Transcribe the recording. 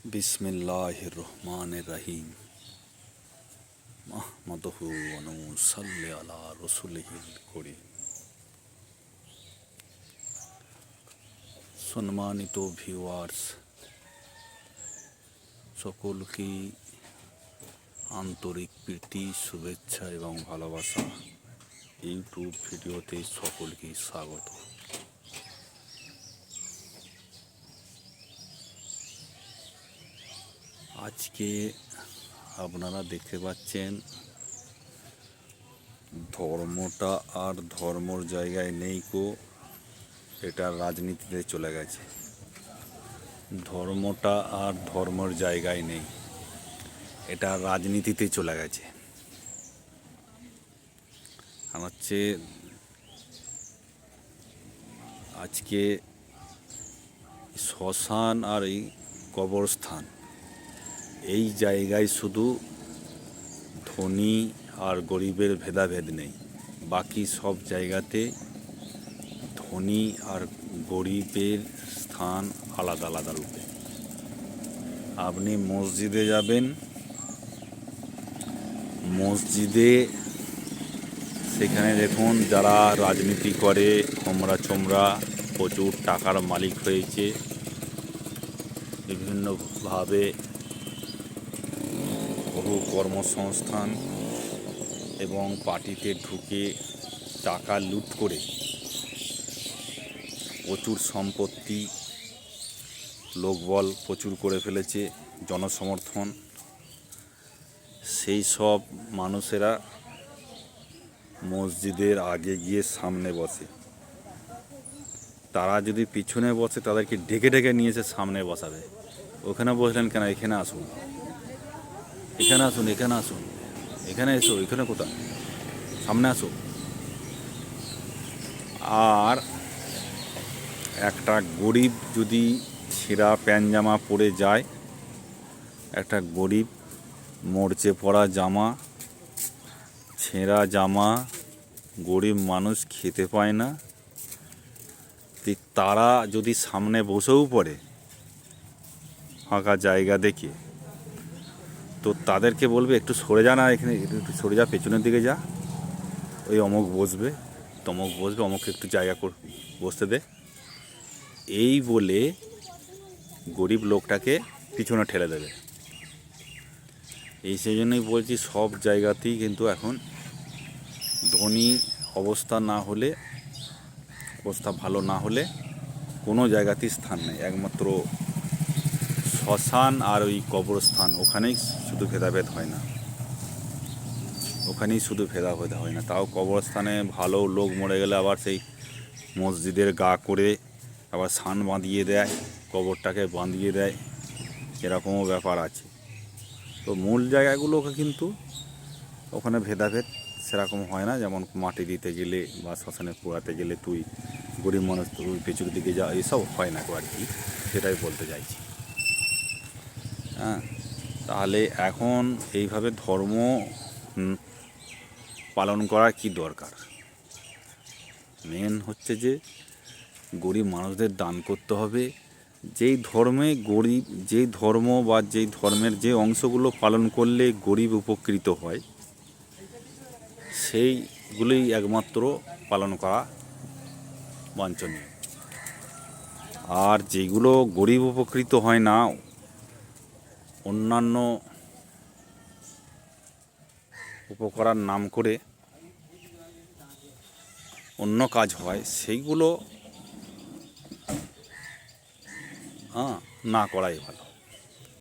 বিসমিল্লাহির রহমানির রহিম। আহমাদুহু ওয়া নুসাল্লি আলা রাসূলিহিল করিম। সম্মানিত ভিউয়ার্স, সকলকে আন্তরিক প্রীতি, শুভেচ্ছা এবং ভালোবাসা। ইউটিউব ভিডিওতে সকলকে স্বাগত। আজকে আপনারা দেখতে পাচ্ছেন ধর্মটা আর ধর্মর জায়গায় নেই কো, এটা রাজনীতিতে চলে গেছে। ধর্মটা আর ধর্মর জায়গায় নেই, এটা রাজনীতিতে চলে গেছে। হচ্ছে আজকে শ্মশান আর এই কবরস্থান, এই জায়গায় শুধু ধনী আর গরিবের ভেদাভেদ নেই, বাকি সব জায়গাতে ধনী আর গরিবের স্থান আলাদা আলাদা রূপে। আপনি মসজিদে যাবেন, মসজিদে সেখানে দেখুন যারা রাজনীতি করে, হোমরা চোমরা, প্রচুর টাকার মালিক হয়েছে, বিভিন্নভাবে বহু কর্মসংস্থান এবং পার্টিতে ঢুকে টাকা লুট করে প্রচুর সম্পত্তি, লোকবল প্রচুর করে ফেলেছে, জনসমর্থন। সেই সব মানুষেরা মসজিদের আগে গিয়ে সামনে বসে। তারা যদি পিছনে বসে তাদেরকে ডেকে ডেকে নিয়ে এসে সামনে বসাবে। ওখানে বসলেন কেন, এখানে আসুন, এখানে আসুন, এখানে আসুন, এখানে এসো, এখানে কোথায়, সামনে আসো। আর একটা গরিব যদি ছেঁড়া প্যান্ট-জামা পরে যায়, একটা গরিব মরচে পড়া জামা, ছেঁড়া জামা, গরিব মানুষ খেতে পায় না, তারা যদি সামনে বসেও পড়ে ফাঁকা জায়গা দেখে, তো তাদেরকে বলবে একটু সরে যা না, এখানে একটু সরে যা, পেছনের দিকে যা, ওই অমুক বসবে, তমুক বসবে, অমুককে একটু জায়গা বসতে দে, এই বলে গরিব লোকটাকে পিছনে ঠেলে দেবে। সেই জন্যই বলছি, সব জায়গাতেই কিন্তু এখন ধনী অবস্থা না হলে, অবস্থা ভালো না হলে কোনো জায়গাতেই স্থান নেই। একমাত্র শ্মশান আর ওই কবরস্থান, ওখানেই শুধু ভেদাভেদ হয় না, ওখানেই শুধু ভেদাভেদ হয় না। তাও কবরস্থানে ভালো লোক মরে গেলে আবার সেই মসজিদের গা করে আবার সান বাঁধিয়ে দেয়, কবরটাকে বাঁধিয়ে দেয়, এরকমও ব্যাপার আছে। তো মূল জায়গাগুলোকে কিন্তু ওখানে ভেদাভেদ সেরকম হয় না। যেমন মাটি দিতে গেলে বা শ্মশানে পোড়াতে গেলে তুই গরিব মানুষ, তুই পেছুর দিকে যা, এসব হয় না আর কি, সেটাই বলতে চাইছি। হ্যাঁ, তাহলে এখন এইভাবে ধর্ম পালন করার কি দরকার? মেন হচ্ছে যে গরিব মানুষদের দান করতে হবে। যেই ধর্মে গরিব, যেই ধর্ম বা যেই ধর্মের যে অংশগুলো পালন করলে গরিব উপকৃত হয়, সেইগুলোই একমাত্র পালন করা বাঞ্ছনীয়। আর যেগুলো গরিব উপকৃত হয় না, অন্যান্য উপকারের নাম করে অন্য কাজ হয়, সেইগুলো না করাই ভালো।